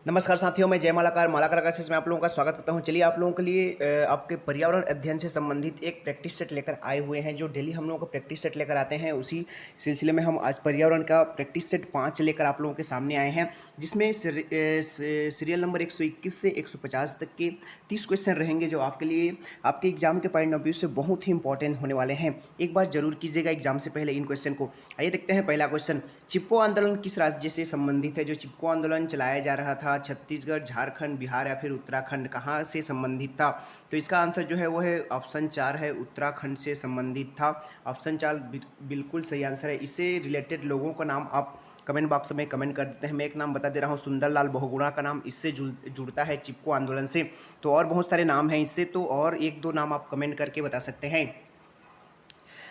नमस्कार साथियों, मैं जय मालाकार मालाकार क्लासेस में आप लोगों का स्वागत करता हूं। चलिए आप लोगों के लिए आपके पर्यावरण अध्ययन से संबंधित एक प्रैक्टिस सेट लेकर आए हुए हैं। जो डेली हम लोगों को प्रैक्टिस सेट लेकर आते हैं, उसी सिलसिले में हम आज पर्यावरण का प्रैक्टिस सेट 5 लेकर आप लोगों के सामने आए हैं, जिसमें सीरियल नंबर 121 से 150 तक के 30 क्वेश्चन रहेंगे, जो आपके लिए आपके एग्जाम के पॉइंट ऑफ व्यू से बहुत ही इंपॉर्टेंट होने वाले हैं। एक बार जरूर कीजिएगा एग्जाम से पहले इन क्वेश्चन को। आइए देखते हैं पहला क्वेश्चन। चिपको आंदोलन किस राज्य से संबंधित है? जो चिपको आंदोलन चलाया जा रहा था, छत्तीसगढ़, झारखंड, बिहार या फिर उत्तराखंड, कहाँ से संबंधित था? तो इसका आंसर जो है वो है ऑप्शन 4 है, उत्तराखंड से संबंधित था। ऑप्शन 4 बिल्कुल सही आंसर है। इससे रिलेटेड लोगों का नाम आप कमेंट बॉक्स में कमेंट कर देते हैं। मैं एक नाम बता दे रहा हूँ, सुंदरलाल बहुगुणा का नाम इससे जुड़ता है चिपको आंदोलन से। तो और बहुत सारे नाम हैं इससे, तो और एक दो नाम आप कमेंट करके बता सकते हैं।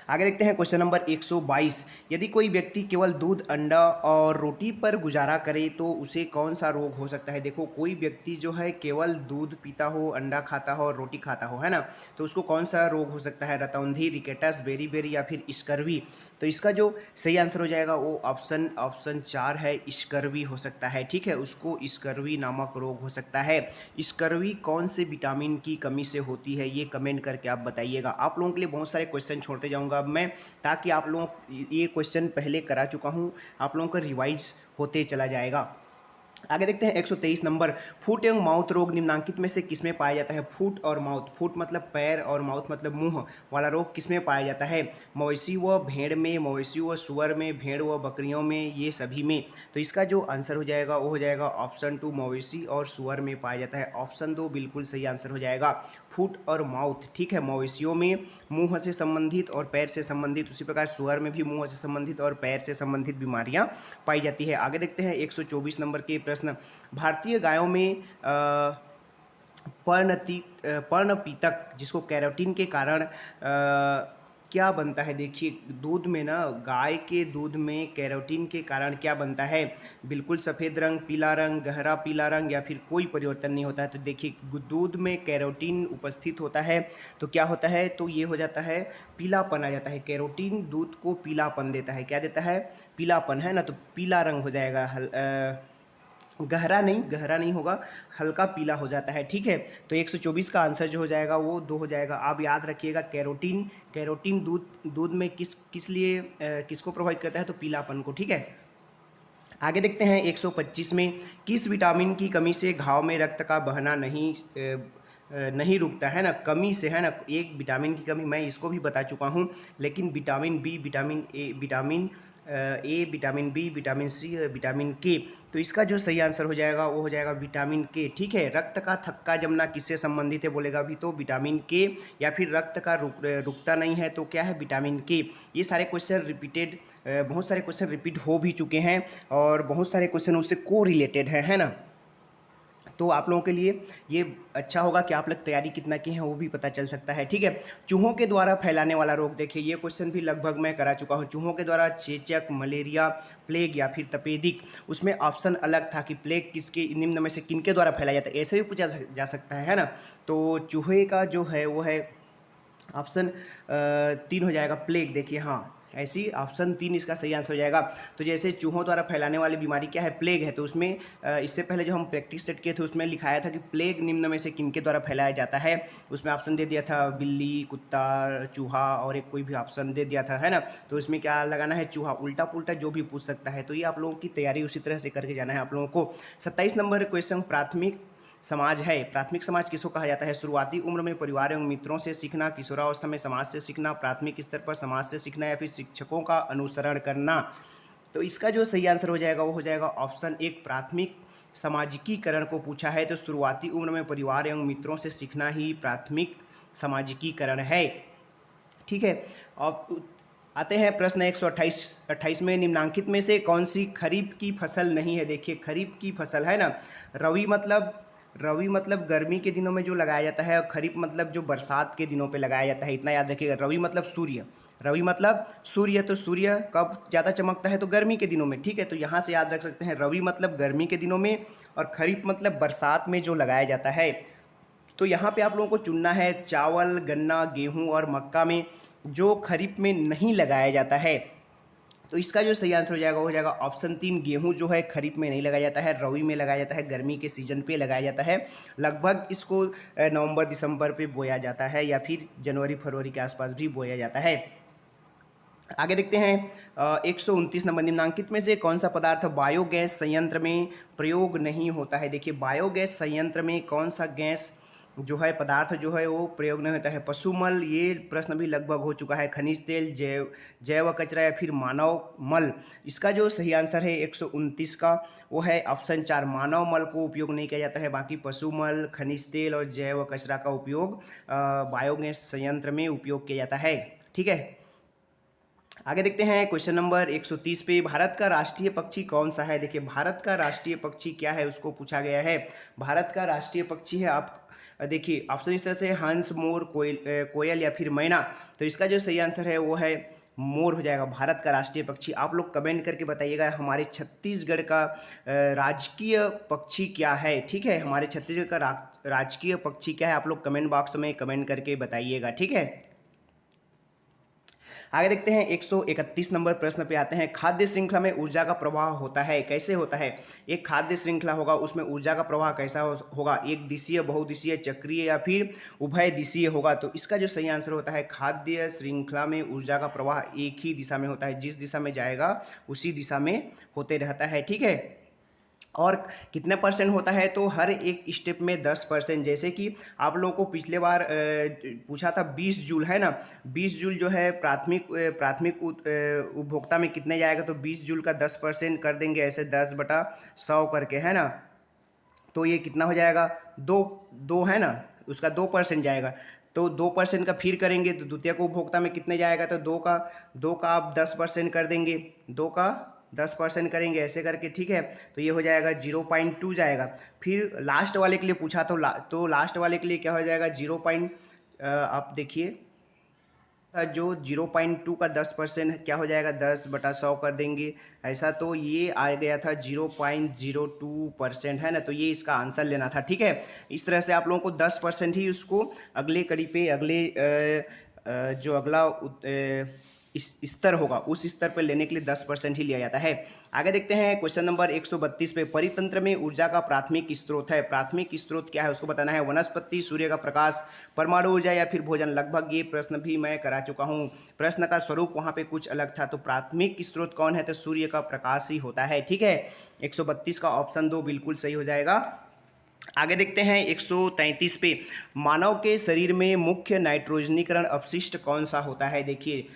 आगे देखते हैं क्वेश्चन नंबर 122। यदि कोई व्यक्ति केवल दूध, अंडा और रोटी पर गुजारा करे तो उसे कौन सा रोग हो सकता है? देखो, कोई व्यक्ति जो है केवल दूध पीता हो, अंडा खाता हो और रोटी खाता हो, है ना, तो उसको कौन सा रोग हो सकता है? रतौंधी, रिकेटस, बेरी या फिर स्कर्वी? तो इसका जो सही आंसर हो जाएगा वो ऑप्शन 4 है, स्कर्वी हो सकता है। ठीक है, उसको स्कर्वी नामक रोग हो सकता है। स्कर्वी कौन से विटामिन की कमी से होती है, ये कमेंट करके आप बताइएगा। आप लोगों के लिए बहुत सारे क्वेश्चन छोड़ते जाऊंगा अब मैं, ताकि आप लोग ये क्वेश्चन पहले करा चुका हूँ, आप लोगों का रिवाइज होते चला जाएगा। आगे देखते हैं 123 नंबर। फुट एवं माउथ रोग निम्नांकित में से किसमें पाया जाता है? फुट और माउथ, फुट मतलब पैर और माउथ मतलब मुंह वाला रोग किसमें पाया जाता है? मवेशी व भेड़ में, मवेशी व सुअर में, भेड़ व बकरियों में, ये सभी में? तो इसका जो आंसर हो जाएगा वो हो जाएगा ऑप्शन 2, मवेशी और सुअर में पाया जाता है। ऑप्शन 2 बिल्कुल सही आंसर हो जाएगा, फुट और माउथ। ठीक है, मवेशियों में मुंह से संबंधित और पैर से संबंधित, उसी प्रकार सुअर में भी मुंह से संबंधित और पैर से संबंधित बीमारियां पाई जाती है। आगे देखते हैं 124 नंबर के प्रश्न। भारतीय गायों में पर्णपितक, जिसको कैरोटीन के कारण क्या बनता है? देखिए, दूध में ना, गाय के दूध में कैरोटीन के कारण क्या बनता है? बिल्कुल सफ़ेद रंग, पीला रंग, गहरा पीला रंग या फिर कोई परिवर्तन नहीं होता है। तो देखिए, दूध में कैरोटीन उपस्थित होता है तो क्या होता है? तो ये हो जाता है, पीलापन आ जाता है। कैरोटीन दूध को पीलापन देता है। क्या देता है? पीलापन, है ना, तो पीला रंग हो जाएगा। गहरा नहीं होगा, हल्का पीला हो जाता है। ठीक है, तो 124 का आंसर जो हो जाएगा वो 2 हो जाएगा। आप याद रखिएगा, कैरोटीन दूध में किस लिए किसको प्रोवाइड करता है? तो पीलापन को। ठीक है, आगे देखते हैं 125 में। किस विटामिन की कमी से घाव में रक्त का बहना नहीं रुकता है ना? कमी से, है ना, एक विटामिन की कमी, मैं इसको भी बता चुका हूँ, लेकिन vitamin B, vitamin B, vitamin C, vitamin K, तो इसका जो सही आंसर हो जाएगा वो हो जाएगा विटामिन के। ठीक है, रक्त का थक्का जमना किससे संबंधित है बोलेगा भी तो विटामिन के, या फिर रक्त का रुकता नहीं है तो क्या है? विटामिन के। ये सारे क्वेश्चन बहुत सारे क्वेश्चन रिपीट हो भी चुके हैं और बहुत सारे क्वेश्चन उससे को रिलेटेड है ना। तो आप लोगों के लिए ये अच्छा होगा कि आप लोग तैयारी कितना की हैं वो भी पता चल सकता है। ठीक है, चूहों के द्वारा फैलाने वाला रोग, देखिए ये क्वेश्चन भी लगभग मैं करा चुका हूँ। चूहों के द्वारा चेचक, मलेरिया, प्लेग या फिर तपेदिक? उसमें ऑप्शन अलग था कि प्लेग किसके, निम्न में से किनके द्वारा फैलाया जाता है, ऐसे भी पूछा जा सकता है ना। तो चूहे का जो है वो है ऑप्शन 3 हो जाएगा, प्लेग। देखिए, हाँ, ऐसी ऑप्शन 3 इसका सही आंसर हो जाएगा। तो जैसे चूहों द्वारा फैलाने वाली बीमारी क्या है? प्लेग है। तो उसमें इससे पहले जो हम प्रैक्टिस सेट किए थे उसमें लिखाया था कि प्लेग निम्न में से किनके द्वारा फैलाया जाता है। उसमें ऑप्शन दे दिया था बिल्ली, कुत्ता, चूहा और एक कोई भी ऑप्शन दे दिया था, है ना। तो इसमें क्या लगाना है? चूहा। उल्टा पुल्टा जो भी पूछ सकता है। तो ये आप लोगों की तैयारी उसी तरह से करके जाना है आप लोगों को। 27 नंबर क्वेश्चन, प्राथमिक समाज है। प्राथमिक समाज किसको कहा जाता है? शुरुआती उम्र में परिवार एवं मित्रों से सीखना, किशोरावस्था में समाज से सीखना, प्राथमिक स्तर पर समाज से सीखना या फिर शिक्षकों का अनुसरण करना? तो इसका जो सही आंसर हो जाएगा वो हो जाएगा ऑप्शन 1, प्राथमिक सामाजिकीकरण को पूछा है। तो शुरुआती उम्र में परिवार एवं मित्रों से सीखना ही प्राथमिक सामाजिकीकरण है। ठीक है, अब आते हैं प्रश्न 128 में। निम्नांकित में से कौन सी खरीफ की फसल नहीं है? देखिए, खरीफ की फसल है ना, रवि मतलब गर्मी के दिनों में जो लगाया जाता है, और खरीफ मतलब जो बरसात के दिनों पे लगाया जाता है, इतना याद रखिएगा। रवि मतलब सूर्य, तो सूर्य कब ज़्यादा चमकता है? तो गर्मी के दिनों में। ठीक है, तो यहाँ से याद रख सकते हैं, रवि मतलब गर्मी के दिनों में और खरीफ मतलब बरसात में जो लगाया जाता है। तो यहाँ पे आप लोगों को चुनना है चावल, गन्ना, गेहूँ और मक्का में जो खरीफ में नहीं लगाया जाता है। तो इसका जो सही आंसर हो जाएगा ऑप्शन 3, गेहूं जो है खरीफ में नहीं लगाया जाता है, रबी में लगाया जाता है, गर्मी के सीजन पे लगाया जाता है। लगभग इसको नवंबर दिसंबर पे बोया जाता है या फिर जनवरी फरवरी के आसपास भी बोया जाता है। आगे देखते हैं 129 नंबर, निम्नांकित में से कौन सा पदार्थ बायोगैस संयंत्र में प्रयोग नहीं होता है। देखिए बायोगैस संयंत्र में कौन सा गैस जो है पदार्थ जो है वो प्रयोग नहीं होता है। पशुमल, ये प्रश्न भी लगभग हो चुका है। खनिज तेल, जैव कचरा या फिर मानव मल। इसका जो सही आंसर है 129 का वो है ऑप्शन 4, मानव मल को उपयोग नहीं किया जाता है। बाकी पशुमल, खनिज तेल और जैव कचरा का उपयोग बायोगैस संयंत्र में उपयोग किया जाता है। ठीक है, आगे देखते हैं क्वेश्चन नंबर 130 पे, भारत का राष्ट्रीय पक्षी कौन सा है। देखिए भारत का राष्ट्रीय पक्षी क्या है उसको पूछा गया है। भारत का राष्ट्रीय पक्षी है, आप देखिए ऑप्शन इस तरह से हंस, मोर, कोयल या फिर मैना। तो इसका जो सही आंसर है वो है मोर हो जाएगा, भारत का राष्ट्रीय पक्षी। आप लोग कमेंट करके बताइएगा हमारे छत्तीसगढ़ का राजकीय पक्षी क्या है। ठीक है, हमारे छत्तीसगढ़ का राजकीय पक्षी क्या है, आप लोग कमेंट बॉक्स में कमेंट करके बताइएगा। ठीक है, आगे देखते हैं 131 नंबर प्रश्न पे आते हैं। खाद्य श्रृंखला में ऊर्जा का प्रवाह होता है, कैसे होता है। एक खाद्य श्रृंखला होगा, उसमें ऊर्जा का प्रवाह कैसा होगा, एक दिशीय, बहुदिशीय, चक्रीय या फिर उभय दिशीय होगा। तो इसका जो सही आंसर होता है खाद्य श्रृंखला में ऊर्जा का प्रवाह एक ही दिशा में होता है, जिस दिशा में जाएगा उसी दिशा में होते रहता है। ठीक है, और कितने परसेंट होता है, तो हर एक स्टेप में 10%। जैसे कि आप लोगों को पिछले बार पूछा था 20 जूल है ना, 20 जूल जो है प्राथमिक उपभोक्ता में कितने जाएगा, तो 20 जूल का 10% कर देंगे ऐसे 10/100 करके, है ना। तो ये कितना हो जाएगा, दो है ना, उसका 2% जाएगा। तो 2% का फिर करेंगे तो द्वितीय को उपभोक्ता में कितने जाएगा, तो दो का आप 10% कर देंगे, 2 का 10% करेंगे ऐसे करके। ठीक है, तो ये हो जाएगा 0.2 जाएगा। फिर लास्ट वाले के लिए पूछा तो लास्ट वाले के लिए क्या हो जाएगा, आप देखिए जो 0.2 का 10% क्या हो जाएगा, 10/100 कर देंगे ऐसा। तो ये आ गया था 0.02% है ना, तो ये इसका आंसर लेना था। ठीक है, इस तरह से आप लोगों को 10% ही उसको अगले कड़ी पे जो अगला इस स्तर होगा उस स्तर पर लेने के लिए 10% ही लिया जाता है। आगे देखते हैं क्वेश्चन नंबर 132 पे, परितंत्र में ऊर्जा का प्राथमिक स्रोत है। प्राथमिक स्रोत क्या है उसको बताना है। वनस्पति, सूर्य का प्रकाश, परमाणु ऊर्जा या फिर भोजन। लगभग ये प्रश्न भी मैं करा चुका हूँ, प्रश्न का स्वरूप वहाँ पे कुछ अलग था। तो प्राथमिक स्रोत कौन है, तो सूर्य का प्रकाश ही होता है। ठीक है, 132 का ऑप्शन 2 बिल्कुल सही हो जाएगा। आगे देखते हैं 133 पे, मानव के शरीर में मुख्य नाइट्रोजनीकरण अपशिष्ट कौन सा होता है। देखिए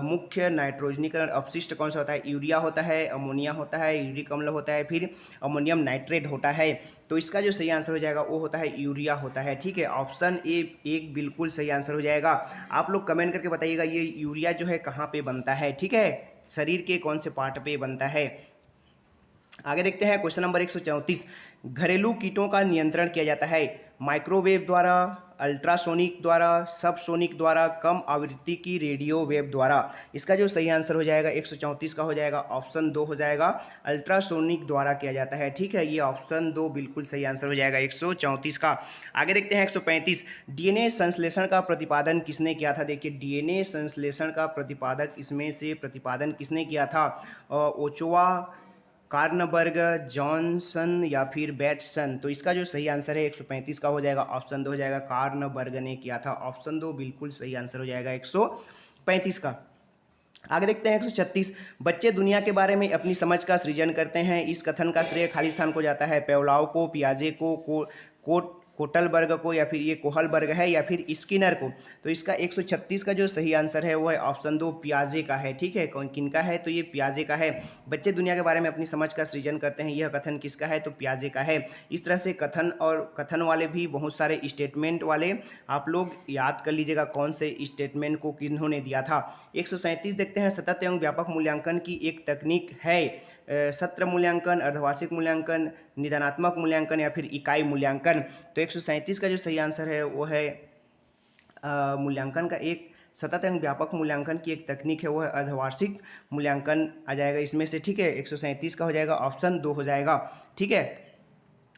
मुख्य नाइट्रोजनीकरण अपशिष्ट कौन सा होता है, यूरिया होता है, अमोनिया होता है, यूरिक अम्ल होता है, फिर अमोनियम नाइट्रेट होता है। तो इसका जो सही आंसर हो जाएगा वो होता है यूरिया होता है। ठीक है, ऑप्शन ए एक बिल्कुल सही आंसर हो जाएगा। आप लोग कमेंट करके बताइएगा ये यूरिया जो है कहाँ पे बनता है। ठीक है, शरीर के कौन से पार्ट पे बनता है। आगे देखते हैं क्वेश्चन नंबर 134, घरेलू कीटों का नियंत्रण किया जाता है माइक्रोवेव द्वारा, अल्ट्रासोनिक द्वारा, सबसोनिक द्वारा, कम आवृत्ति की रेडियो वेव द्वारा। इसका जो सही आंसर हो जाएगा 134 का हो जाएगा ऑप्शन 2 हो जाएगा, अल्ट्रासोनिक द्वारा किया जाता है। ठीक है, ये ऑप्शन 2 बिल्कुल सही आंसर हो जाएगा 134 का। आगे देखते हैं 135, डीएनए संश्लेषण का प्रतिपादन किसने किया था। देखिए डीएनए संश्लेषण का इसमें से प्रतिपादन किसने किया था, ओचोवा, कार्नबर्ग, जॉनसन या फिर बैटसन। तो इसका जो सही आंसर है 135 का हो जाएगा ऑप्शन 2 हो जाएगा, कार्नबर्ग ने किया था। ऑप्शन 2 बिल्कुल सही आंसर हो जाएगा 135 का। आगे देखते हैं 136, बच्चे दुनिया के बारे में अपनी समझ का सृजन करते हैं। इस कथन का श्रेय खालिस्तान को जाता है, पेवलाव को, पियाजे को कोटलबर्ग को, या फिर ये कोहलबर्ग है या फिर स्किनर को। तो इसका 136 का जो सही आंसर है वो है ऑप्शन 2 पियाजे का है। ठीक है, किनका है, तो ये पियाजे का है। बच्चे दुनिया के बारे में अपनी समझ का सृजन करते हैं, यह कथन किसका है, तो पियाजे का है। इस तरह से कथन और कथन वाले भी बहुत सारे स्टेटमेंट वाले आप लोग याद कर लीजिएगा कौन से स्टेटमेंट को किन्होंने दिया था। 137 देखते हैं, सतत एवं व्यापक मूल्यांकन की एक तकनीक है सत्र मूल्यांकन, अर्धवार्षिक मूल्यांकन, निदानात्मक मूल्यांकन या फिर इकाई मूल्यांकन। तो 137 का जो सही आंसर है वो है मूल्यांकन का एक सतत एवं व्यापक मूल्यांकन की एक तकनीक है, वो है अर्धवार्षिक मूल्यांकन आ जाएगा इसमें से। ठीक है, 137 का हो जाएगा ऑप्शन 2 हो जाएगा। ठीक है,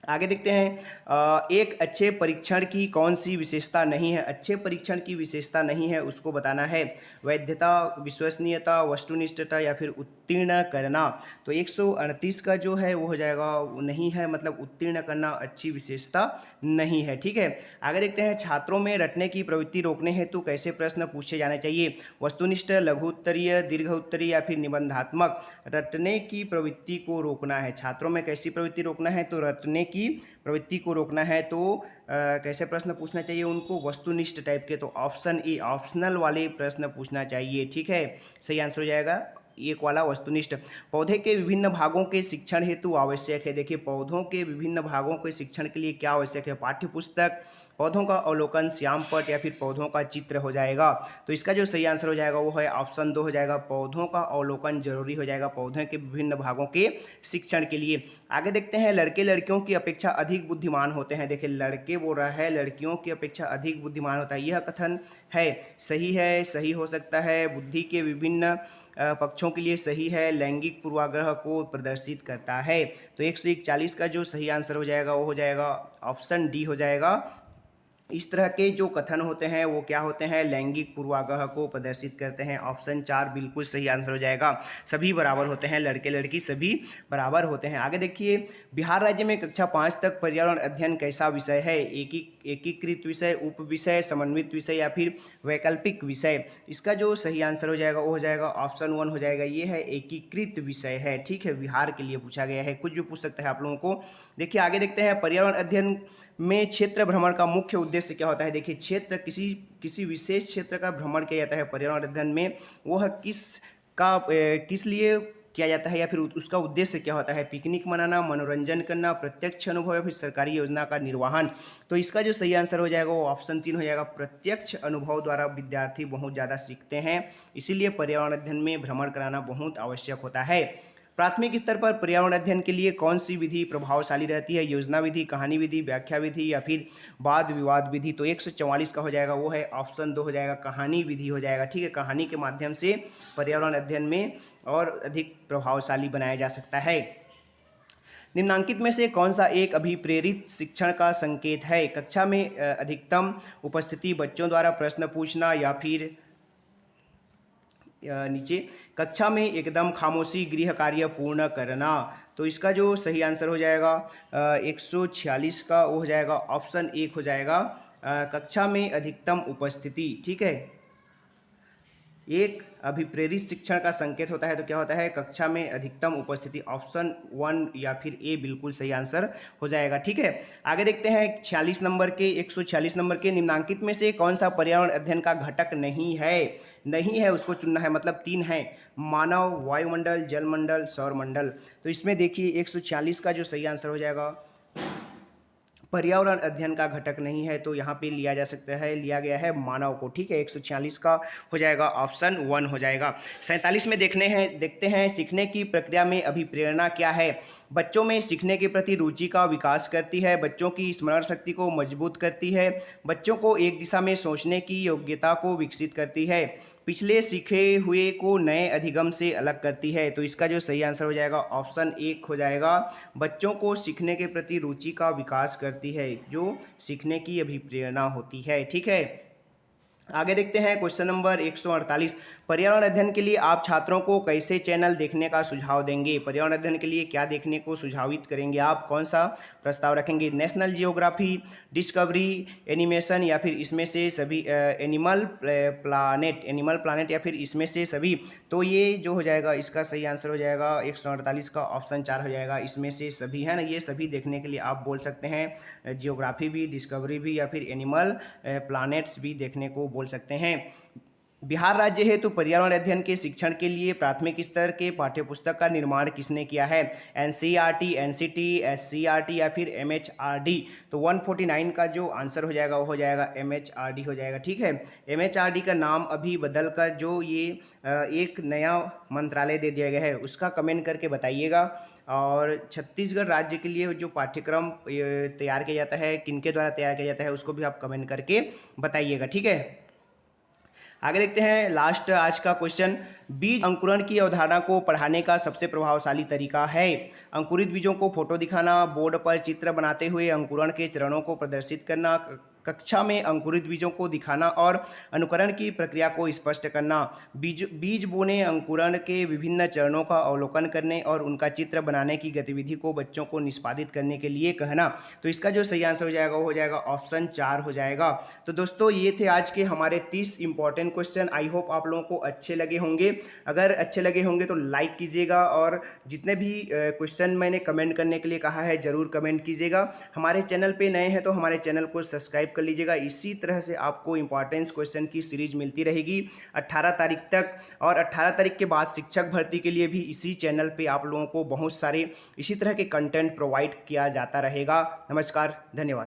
आगे देखते हैं, एक अच्छे परीक्षण की कौन सी विशेषता नहीं है। अच्छे परीक्षण की विशेषता नहीं है उसको बताना है। वैधता, विश्वसनीयता, वस्तुनिष्ठता या फिर उत्तीर्ण करना। तो 138 का जो है वो हो जाएगा वो नहीं है, मतलब उत्तीर्ण करना अच्छी विशेषता नहीं है। ठीक है, आगे देखते हैं, छात्रों में रटने की प्रवृत्ति रोकने हेतु कैसे प्रश्न पूछे जाने चाहिए। वस्तुनिष्ठ, लघु उत्तरीय, दीर्घ उत्तरीय या फिर निबंधात्मक। रटने की प्रवृत्ति को रोकना है, छात्रों में कैसी प्रवृत्ति रोकना है, तो रटने की प्रवृत्ति को रोकना है तो कैसे प्रश्न पूछना चाहिए उनको, वस्तुनिष्ठ टाइप के। तो ऑप्शन ए, ऑप्शनल वाले प्रश्न पूछना चाहिए। ठीक है, सही आंसर हो जाएगा एक वाला वस्तुनिष्ठ। पौधे के विभिन्न भागों के शिक्षण हेतु आवश्यक है। देखिए, पौधों के विभिन्न भागों के शिक्षण के लिए क्या आवश्यक है, पाठ्य पुस्तक, पौधों का अवलोकन, श्यामपट्ट या फिर पौधों का चित्र हो जाएगा। तो इसका जो सही आंसर हो जाएगा वो है ऑप्शन 2 हो जाएगा, पौधों का अवलोकन जरूरी हो जाएगा पौधों के विभिन्न भागों के शिक्षण के लिए। आगे देखते हैं, लड़के लड़कियों की अपेक्षा अधिक बुद्धिमान होते हैं। देखिए, लड़के बोल रहा है लड़कियों की अपेक्षा अधिक बुद्धिमान होता है, यह कथन है, सही हो सकता है। बुद्धि के विभिन्न पक्षों के लिए सही है, लैंगिक पूर्वाग्रह को प्रदर्शित करता है। तो 141 का जो सही आंसर हो जाएगा वो हो जाएगा ऑप्शन डी हो जाएगा। इस तरह के जो कथन होते हैं वो क्या होते हैं, लैंगिक पूर्वाग्रह को प्रदर्शित करते हैं। ऑप्शन 4 बिल्कुल सही आंसर हो जाएगा। सभी बराबर होते हैं, लड़के लड़की सभी बराबर होते हैं। आगे देखिए, बिहार राज्य में कक्षा 5 तक पर्यावरण अध्ययन कैसा विषय है। एकीकृत विषय, उप विषय, समन्वित विषय या फिर वैकल्पिक विषय। इसका जो सही आंसर हो जाएगा वो हो जाएगा ऑप्शन 1 हो जाएगा, ये है एकीकृत विषय है। ठीक है, बिहार के लिए पूछा गया है, कुछ भी पूछ सकता है आप लोगों को। देखिए, आगे देखते हैं, पर्यावरण अध्ययन में क्षेत्र भ्रमण का मुख्य उद्देश्य क्या होता है। देखिए, क्षेत्र किसी विशेष क्षेत्र का भ्रमण किया जाता है पर्यावरण अध्ययन में, वह किस लिए किया जाता है या फिर उसका उद्देश्य क्या होता है। पिकनिक मनाना, मनोरंजन करना, प्रत्यक्ष अनुभव या फिर सरकारी योजना का निर्वहन। तो इसका जो सही आंसर हो जाएगा वो ऑप्शन 3 हो जाएगा, प्रत्यक्ष अनुभव द्वारा विद्यार्थी बहुत ज़्यादा सीखते हैं, इसीलिए पर्यावरण अध्ययन में भ्रमण कराना बहुत आवश्यक होता है। प्राथमिक स्तर पर पर्यावरण अध्ययन के लिए कौन सी विधि प्रभावशाली रहती है। योजना विधि, कहानी विधि, व्याख्या विधि या फिर वाद विवाद विधि। तो 144 का हो जाएगा वो है ऑप्शन 2 हो जाएगा, कहानी विधि हो जाएगा। ठीक है, कहानी के माध्यम से पर्यावरण अध्ययन में और अधिक प्रभावशाली बनाया जा सकता है। निम्नांकित में से कौन सा एक अभिप्रेरित शिक्षण का संकेत है। कक्षा में अधिकतम उपस्थिति, बच्चों द्वारा प्रश्न पूछना या फिर नीचे कक्षा में एकदम खामोशी, गृह कार्य पूर्ण करना। तो इसका जो सही आंसर हो जाएगा 146 का वो हो जाएगा ऑप्शन 1 हो जाएगा, कक्षा में अधिकतम उपस्थिति। ठीक है, एक अभिप्रेरित शिक्षण का संकेत होता है तो क्या होता है, कक्षा में अधिकतम उपस्थिति। ऑप्शन 1 या फिर ए बिल्कुल सही आंसर हो जाएगा। ठीक है, आगे देखते हैं 146 नंबर के निम्नांकित में से कौन सा पर्यावरण अध्ययन का घटक नहीं है उसको चुनना है, मतलब 3 है, मानव, वायुमंडल, जलमंडल, सौरमंडल। तो इसमें देखिए 146 का जो सही आंसर हो जाएगा, पर्यावरण अध्ययन का घटक नहीं है, तो यहाँ पे लिया गया है मानव को। ठीक है, 146 का हो जाएगा ऑप्शन 1 हो जाएगा। 47 में देखते हैं सीखने की प्रक्रिया में अभिप्रेरणा क्या है। बच्चों में सीखने के प्रति रुचि का विकास करती है, बच्चों की स्मरण शक्ति को मजबूत करती है, बच्चों को एक दिशा में सोचने की योग्यता को विकसित करती है, पिछले सीखे हुए को नए अधिगम से अलग करती है। तो इसका जो सही आंसर हो जाएगा ऑप्शन 1 हो जाएगा, बच्चों को सीखने के प्रति रुचि का विकास करती है, जो सीखने की अभिप्रेरणा होती है। ठीक है, आगे देखते हैं क्वेश्चन नंबर 148, पर्यावरण अध्ययन के लिए आप छात्रों को कैसे चैनल देखने का सुझाव देंगे। पर्यावरण अध्ययन के लिए क्या देखने को सुझावित करेंगे आप, कौन सा प्रस्ताव रखेंगे। नेशनल जियोग्राफी, डिस्कवरी, एनिमेशन या फिर इसमें से सभी, एनिमल प्लानेट या फिर इसमें से सभी। तो ये जो हो जाएगा इसका सही आंसर हो जाएगा 148 का ऑप्शन 4 हो जाएगा, इसमें से सभी है ना, ये सभी देखने के लिए आप बोल सकते हैं, जियोग्राफी भी, डिस्कवरी भी या फिर एनिमल प्लानेट्स भी देखने को बोल सकते हैं। बिहार राज्य है तो पर्यावरण अध्ययन के शिक्षण के लिए प्राथमिक स्तर के पाठ्यपुस्तक का निर्माण किसने किया है। एनसीईआरटी, एनसीटी, एससीईआरटी या फिर एमएचआरडी। तो 149 का जो आंसर हो जाएगा वो हो जाएगा एमएचआरडी हो जाएगा। ठीक है, एमएचआरडी का नाम अभी बदलकर जो ये एक नया मंत्रालय दे दिया गया है उसका कमेंट करके बताइएगा। और छत्तीसगढ़ राज्य के लिए जो पाठ्यक्रम तैयार किया जाता है, किनके द्वारा तैयार किया जाता है, उसको भी आप कमेंट करके बताइएगा। ठीक है, आगे देखते हैं लास्ट आज का क्वेश्चन। बीज अंकुरण की अवधारणा को पढ़ाने का सबसे प्रभावशाली तरीका है। अंकुरित बीजों को फोटो दिखाना, बोर्ड पर चित्र बनाते हुए अंकुरण के चरणों को प्रदर्शित करना, कक्षा में अंकुरित बीजों को दिखाना और अनुकरण की प्रक्रिया को स्पष्ट करना। बीज बोने, अंकुरण के विभिन्न चरणों का अवलोकन करने और उनका चित्र बनाने की गतिविधि को बच्चों को निष्पादित करने के लिए कहना। तो इसका जो सही आंसर हो जाएगा वो हो जाएगा ऑप्शन 4 हो जाएगा। तो दोस्तों ये थे आज के हमारे 30 इंपॉर्टेंट क्वेश्चन। आई होप आप लोगों को अच्छे लगे होंगे। अगर अच्छे लगे होंगे तो लाइक कीजिएगा और जितने भी क्वेश्चन मैंने कमेंट करने के लिए कहा है ज़रूर कमेंट कीजिएगा। हमारे चैनल पे नए हैं तो हमारे चैनल को सब्सक्राइब कर लीजिएगा। इसी तरह से आपको इंपॉर्टेंस क्वेश्चन की सीरीज मिलती रहेगी 18 तारीख तक, और 18 तारीख के बाद शिक्षक भर्ती के लिए भी इसी चैनल पे आप लोगों को बहुत सारे इसी तरह के कंटेंट प्रोवाइड किया जाता रहेगा। नमस्कार, धन्यवाद।